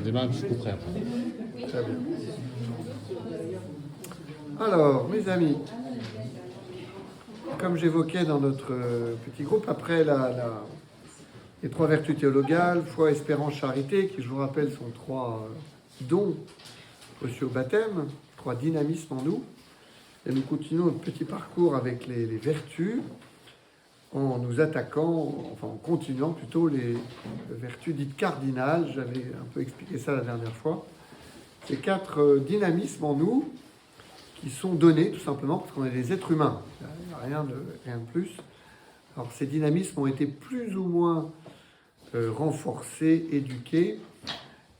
On démarre un petit coup près après. Très bien. Alors, mes amis, comme j'évoquais dans notre petit groupe, après les 3 vertus théologales, foi, espérance, charité, qui, je vous rappelle, sont 3 dons reçus au baptême, 3 dynamismes en nous, et nous continuons notre petit parcours avec les vertus, en nous attaquant, enfin en continuant plutôt les vertus dites cardinales. J'avais un peu expliqué ça la dernière fois. Ces 4 dynamismes en nous qui sont donnés tout simplement parce qu'on est des êtres humains. Il n'y a rien de plus. Alors ces dynamismes ont été plus ou moins renforcés, éduqués,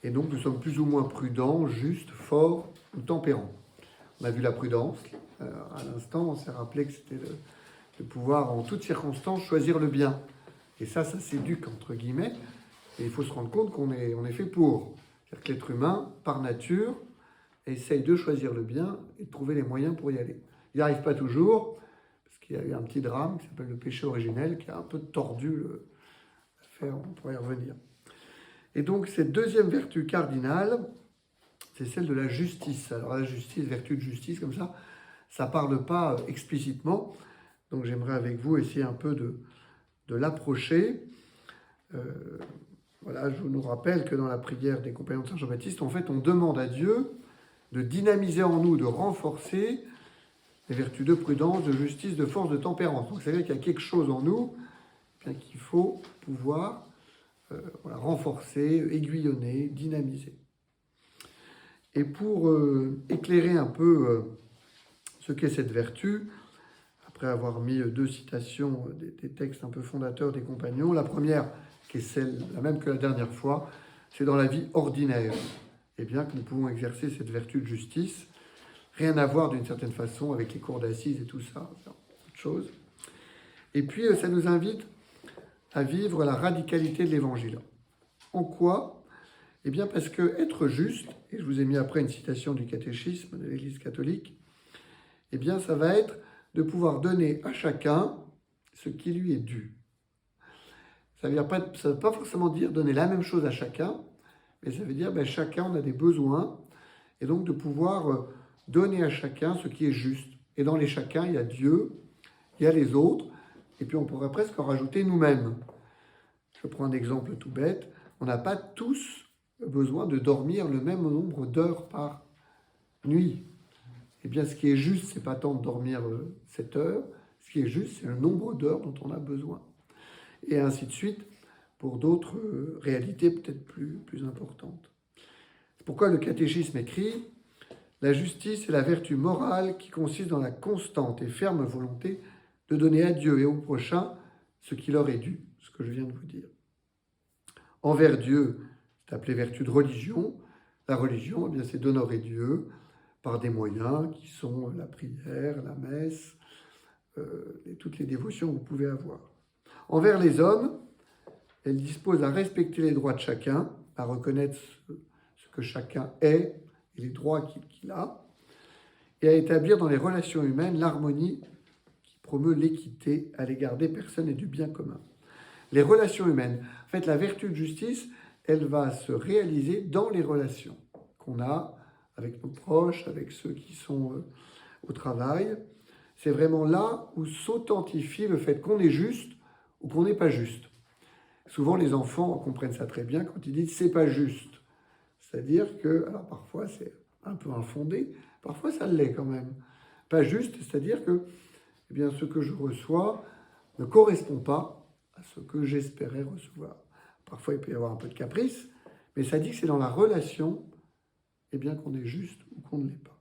et donc nous sommes plus ou moins prudents, justes, forts ou tempérants. On a vu la prudence. À l'instant, on s'est rappelé que c'était de pouvoir en toutes circonstances choisir le bien. Et ça s'éduque entre guillemets. Et il faut se rendre compte qu'on est fait pour. C'est-à-dire que l'être humain, par nature, essaye de choisir le bien et de trouver les moyens pour y aller. Il n'y arrive pas toujours, parce qu'il y a eu un petit drame qui s'appelle le péché originel, qui a un peu tordu l'affaire, on pourrait y revenir. Et donc cette deuxième vertu cardinale, c'est celle de la justice. Alors la justice, vertu de justice, comme ça ne parle pas explicitement. Donc j'aimerais avec vous essayer un peu de l'approcher. Voilà, je nous rappelle que dans la prière des compagnons de Saint Jean-Baptiste, en fait, on demande à Dieu de dynamiser en nous, de renforcer les vertus de prudence, de justice, de force, de tempérance. Donc c'est-à-dire qu'il y a quelque chose en nous qu'il faut pouvoir renforcer, aiguillonner, dynamiser. Et pour éclairer un peu ce qu'est cette vertu, après avoir mis 2 citations des textes un peu fondateurs des compagnons, la première, qui est celle, la même que la dernière fois, c'est dans la vie ordinaire. Et bien que nous pouvons exercer cette vertu de justice, rien à voir d'une certaine façon avec les cours d'assises et tout ça, autre chose. Et puis ça nous invite à vivre la radicalité de l'évangile. En quoi ? Eh bien parce que être juste, et je vous ai mis après une citation du catéchisme de l'Église catholique, eh bien ça va être de pouvoir donner à chacun ce qui lui est dû. Ça ne veut pas forcément dire donner la même chose à chacun, mais ça veut dire chacun on a des besoins, et donc de pouvoir donner à chacun ce qui est juste. Et dans les chacun, il y a Dieu, il y a les autres, et puis on pourrait presque en rajouter nous-mêmes. Je prends un exemple tout bête, on n'a pas tous besoin de dormir le même nombre d'heures par nuit. Eh bien, ce qui est juste, c'est pas tant de dormir 7 heures, ce qui est juste, c'est le nombre d'heures dont on a besoin. Et ainsi de suite, pour d'autres réalités peut-être plus importantes. C'est pourquoi le catéchisme écrit « La justice est la vertu morale qui consiste dans la constante et ferme volonté de donner à Dieu et au prochain ce qui leur est dû », ce que je viens de vous dire. Envers Dieu, c'est appelé vertu de religion. La religion, eh bien, c'est d'honorer Dieu par des moyens qui sont la prière, la messe, et toutes les dévotions que vous pouvez avoir. Envers les hommes, elle dispose à respecter les droits de chacun, à reconnaître ce que chacun est et les droits qu'il a, et à établir dans les relations humaines l'harmonie qui promeut l'équité à l'égard des personnes et du bien commun. Les relations humaines, en fait, la vertu de justice, elle va se réaliser dans les relations qu'on a avec nos proches, avec ceux qui sont au travail. C'est vraiment là où s'authentifie le fait qu'on est juste ou qu'on n'est pas juste. Souvent, les enfants comprennent ça très bien quand ils disent « c'est pas juste ». C'est-à-dire que, alors parfois c'est un peu infondé, parfois ça l'est quand même. Pas juste, c'est-à-dire que eh bien, ce que je reçois ne correspond pas à ce que j'espérais recevoir. Parfois il peut y avoir un peu de caprice, mais ça dit que c'est dans la relation eh bien, qu'on est juste ou qu'on ne l'est pas.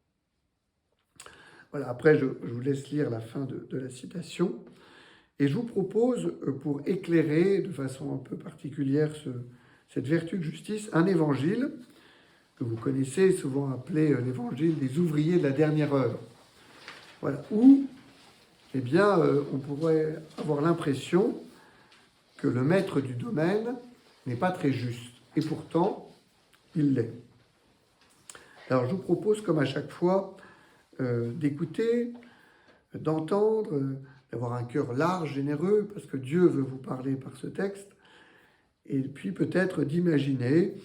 Voilà, après je vous laisse lire la fin de la citation. Et je vous propose, pour éclairer de façon un peu particulière cette vertu de justice, un évangile que vous connaissez, souvent appelé l'évangile des ouvriers de la dernière heure. Voilà, où eh bien, on pourrait avoir l'impression que le maître du domaine n'est pas très juste. Et pourtant, il l'est. Alors je vous propose, comme à chaque fois, d'écouter, d'entendre, d'avoir un cœur large, généreux, parce que Dieu veut vous parler par ce texte, et puis peut-être d'imaginer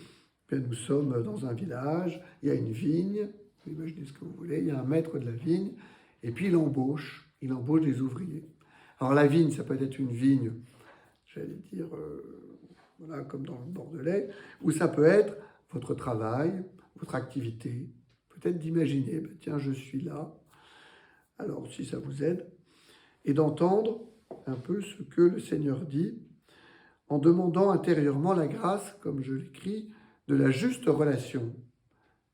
bien, nous sommes dans un village, il y a une vigne, vous imaginez ce que vous voulez, il y a un maître de la vigne, et puis il embauche des ouvriers. Alors la vigne, ça peut être une vigne, j'allais dire, voilà, comme dans le Bordelais, ou ça peut être votre travail, votre activité, peut-être d'imaginer, ben, tiens, je suis là, alors si ça vous aide, et d'entendre un peu ce que le Seigneur dit, en demandant intérieurement la grâce, comme je l'écris, de la juste relation,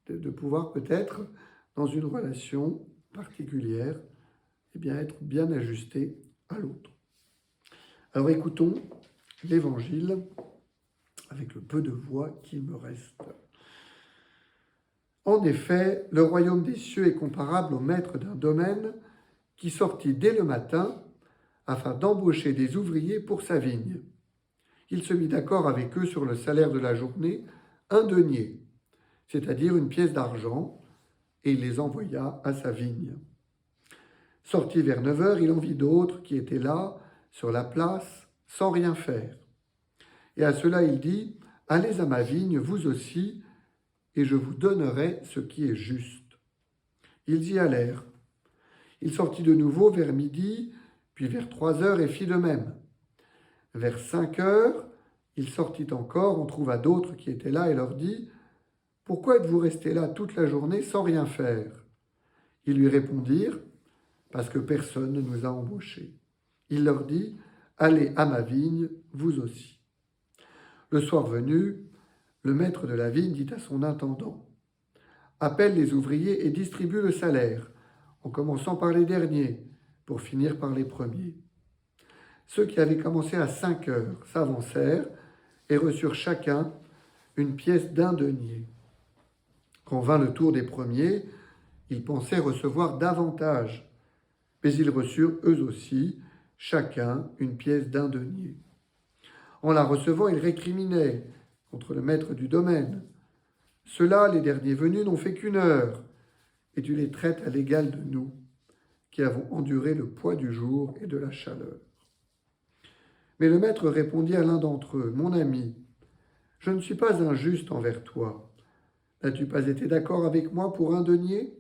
de pouvoir peut-être, dans une relation particulière, eh bien, être bien ajusté à l'autre. Alors écoutons l'Évangile avec le peu de voix qu'il me reste. En effet, le royaume des cieux est comparable au maître d'un domaine qui sortit dès le matin afin d'embaucher des ouvriers pour sa vigne. Il se mit d'accord avec eux sur le salaire de la journée, un denier, c'est-à-dire une pièce d'argent, et il les envoya à sa vigne. Sorti vers 9 heures, il en vit d'autres qui étaient là, sur la place, sans rien faire. Et à cela il dit, « Allez à ma vigne, vous aussi, et je vous donnerai ce qui est juste. » Ils y allèrent. Il sortit de nouveau vers midi, puis vers 3 heures, et fit de même. Vers 5 heures, il sortit encore, on trouva d'autres qui étaient là, et leur dit, « Pourquoi êtes-vous restés là toute la journée sans rien faire ?» Ils lui répondirent, « Parce que personne ne nous a embauchés. » Il leur dit, « Allez à ma vigne, vous aussi. » Le soir venu, le maître de la vigne dit à son intendant, « Appelle les ouvriers et distribue le salaire, en commençant par les derniers, pour finir par les premiers. » Ceux qui avaient commencé à 5 heures s'avancèrent et reçurent chacun une pièce d'un denier. Quand vint le tour des premiers, ils pensaient recevoir davantage, mais ils reçurent eux aussi, chacun, une pièce d'un denier. En la recevant, ils récriminaient contre le maître du domaine. « Ceux-là, les derniers venus, n'ont fait qu'une heure, et tu les traites à l'égal de nous, qui avons enduré le poids du jour et de la chaleur. » Mais le maître répondit à l'un d'entre eux, « Mon ami, je ne suis pas injuste envers toi. N'as-tu pas été d'accord avec moi pour un denier?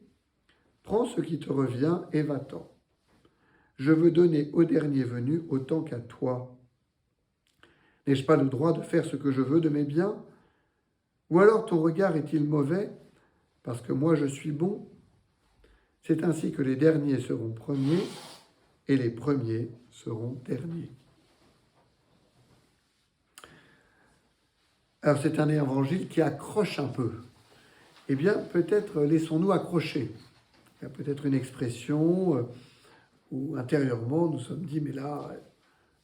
Prends ce qui te revient et va-t'en. Je veux donner au dernier venu autant qu'à toi. N'ai-je pas le droit de faire ce que je veux de mes biens? Ou alors ton regard est-il mauvais parce que moi je suis bon? C'est ainsi que les derniers seront premiers et les premiers seront derniers. » Alors c'est un évangile qui accroche un peu. Eh bien, peut-être laissons-nous accrocher. Il y a peut-être une expression où intérieurement nous sommes dit, mais là,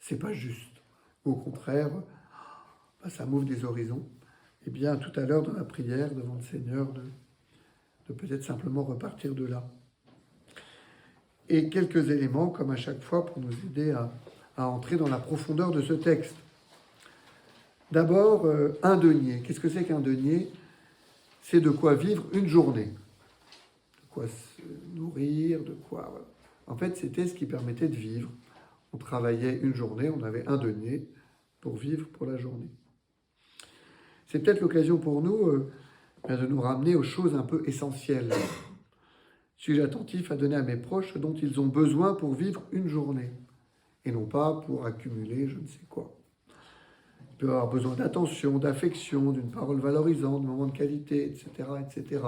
c'est pas juste. Ou au contraire, ça m'ouvre des horizons. Eh bien, tout à l'heure dans la prière devant le Seigneur, de peut-être simplement repartir de là. Et quelques éléments, comme à chaque fois, pour nous aider à entrer dans la profondeur de ce texte. D'abord, un denier. Qu'est-ce que c'est qu'un denier? C'est de quoi vivre une journée. De quoi se nourrir, de quoi... Voilà. En fait, c'était ce qui permettait de vivre. On travaillait une journée, on avait un denier pour vivre pour la journée. C'est peut-être l'occasion pour nous de nous ramener aux choses un peu essentielles. Suis-je attentif à donner à mes proches ce dont ils ont besoin pour vivre une journée, et non pas pour accumuler je ne sais quoi. Il peut avoir besoin d'attention, d'affection, d'une parole valorisante, de moments de qualité, etc., etc.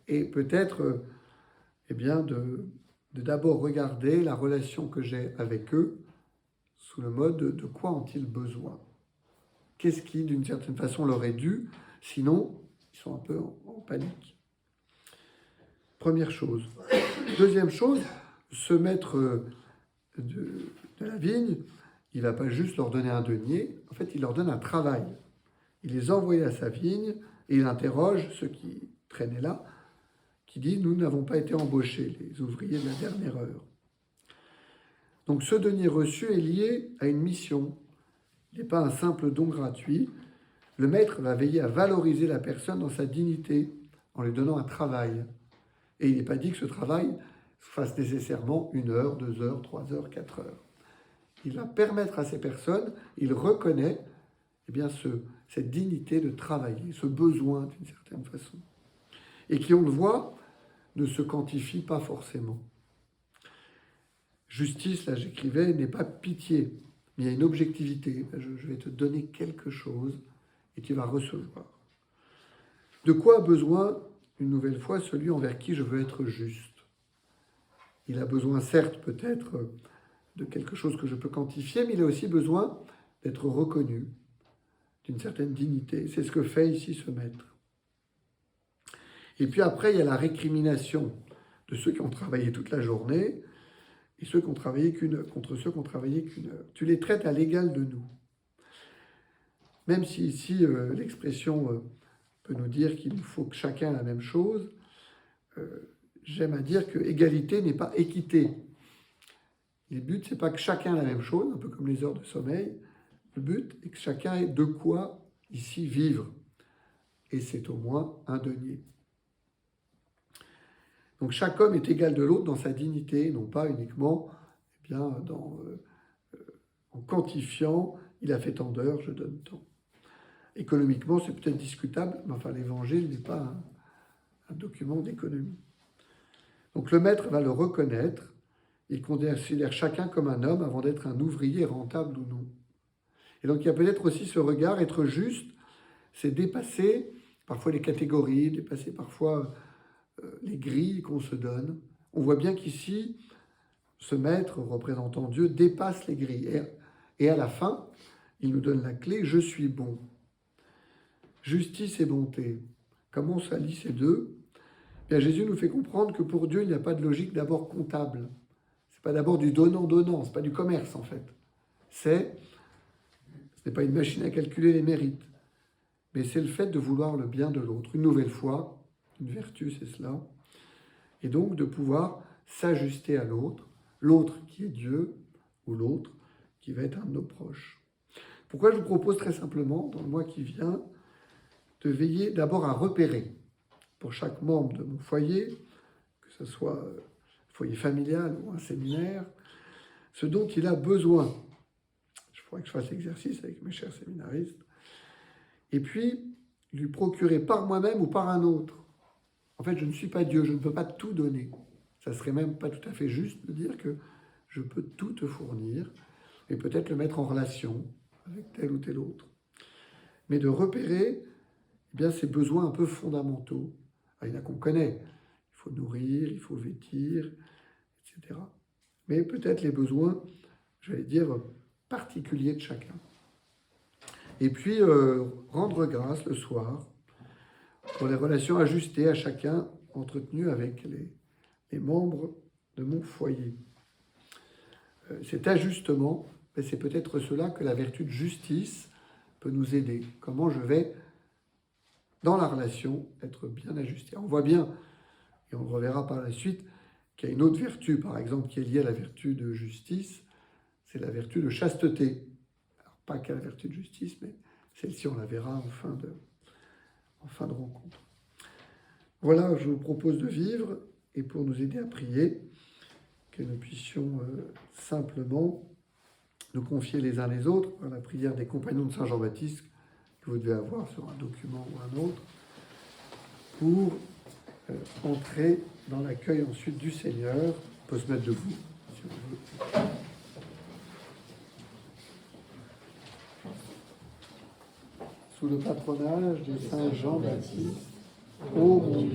Et peut-être, eh bien, de d'abord regarder la relation que j'ai avec eux sous le mode de quoi ont-ils besoin? Qu'est-ce qui, d'une certaine façon, leur est dû? Sinon, ils sont un peu en panique. Première chose. Deuxième chose, ce maître de la vigne, il ne va pas juste leur donner un denier, en fait, il leur donne un travail. Il les envoie à sa vigne et il interroge ceux qui traînaient là, qui disent « Nous n'avons pas été embauchés, les ouvriers de la dernière heure. » Donc ce denier reçu est lié à une mission. Il n'est pas un simple don gratuit. Le maître va veiller à valoriser la personne dans sa dignité en lui donnant un travail. Et il n'est pas dit que ce travail fasse nécessairement 1 heure, 2 heures, 3 heures, 4 heures. Il va permettre à ces personnes, il reconnaît eh bien, cette dignité de travailler, ce besoin d'une certaine façon. Et qui, on le voit, ne se quantifie pas forcément. Justice, là j'écrivais, n'est pas pitié, mais il y a une objectivité. Je vais te donner quelque chose et tu vas recevoir. De quoi a besoin, une nouvelle fois, celui envers qui je veux être juste? Il a besoin, certes, peut-être de quelque chose que je peux quantifier, mais il a aussi besoin d'être reconnu, d'une certaine dignité. C'est ce que fait ici ce maître. Et puis après, il y a la récrimination de ceux qui ont travaillé toute la journée et ceux qui ont travaillé contre ceux qui ont travaillé qu'une heure. Tu les traites à l'égal de nous. Même si ici, l'expression peut nous dire qu'il faut que chacun ait la même chose, j'aime à dire que égalité n'est pas équité. Le but, c'est pas que chacun ait la même chose, un peu comme les heures de sommeil. Le but est que chacun ait de quoi ici vivre. Et c'est au moins un denier. Donc chaque homme est égal de l'autre dans sa dignité, non pas uniquement en quantifiant, il a fait tant d'heures, je donne tant. Économiquement, c'est peut-être discutable, mais enfin l'évangile n'est pas un document d'économie. Donc le maître va le reconnaître, il considère chacun comme un homme avant d'être un ouvrier rentable ou non. Et donc il y a peut-être aussi ce regard, être juste, c'est dépasser parfois les catégories, dépasser parfois les grilles qu'on se donne. On voit bien qu'ici, ce maître représentant Dieu dépasse les grilles. Et à la fin, il nous donne la clé, je suis bon. Justice et bonté. Comment ça lie ces deux? Bien, Jésus nous fait comprendre que pour Dieu, il n'y a pas de logique d'abord comptable. C'est pas d'abord du donnant-donnant, c'est pas du commerce en fait. Ce n'est pas une machine à calculer les mérites, mais c'est le fait de vouloir le bien de l'autre. Une nouvelle fois, une vertu, c'est cela. Et donc de pouvoir s'ajuster à l'autre, l'autre qui est Dieu, ou l'autre qui va être un de nos proches. Pourquoi je vous propose très simplement, dans le mois qui vient, de veiller d'abord à repérer, pour chaque membre de mon foyer, que ce soit un foyer familial ou un séminaire, ce dont il a besoin. Je pourrais que je fasse l'exercice avec mes chers séminaristes. Et puis, lui procurer par moi-même ou par un autre. En fait, je ne suis pas Dieu, je ne peux pas tout donner. Ça serait même pas tout à fait juste de dire que je peux tout te fournir, et peut-être le mettre en relation avec tel ou tel autre. Mais de repérer bien ces besoins un peu fondamentaux. Il y en a qu'on connaît. Il faut nourrir, il faut vêtir, etc. Mais peut-être les besoins, j'allais dire, particuliers de chacun. Et puis, rendre grâce le soir pour les relations ajustées à chacun, entretenues avec les membres de mon foyer. Cet ajustement, c'est peut-être cela que la vertu de justice peut nous aider. Comment je vais, dans la relation, être bien ajusté. On voit bien, et on le reverra par la suite, qu'il y a une autre vertu, par exemple, qui est liée à la vertu de justice, c'est la vertu de chasteté. Alors, pas qu'à la vertu de justice, mais celle-ci, on la verra en fin de rencontre. Voilà, je vous propose de vivre, et pour nous aider à prier, que nous puissions simplement nous confier les uns les autres à la prière des compagnons de Saint Jean-Baptiste, que vous devez avoir sur un document ou un autre, pour entrer dans l'accueil ensuite du Seigneur. On peut se mettre debout, si on veut. Sous le patronage de Saint Jean-Baptiste, ô mon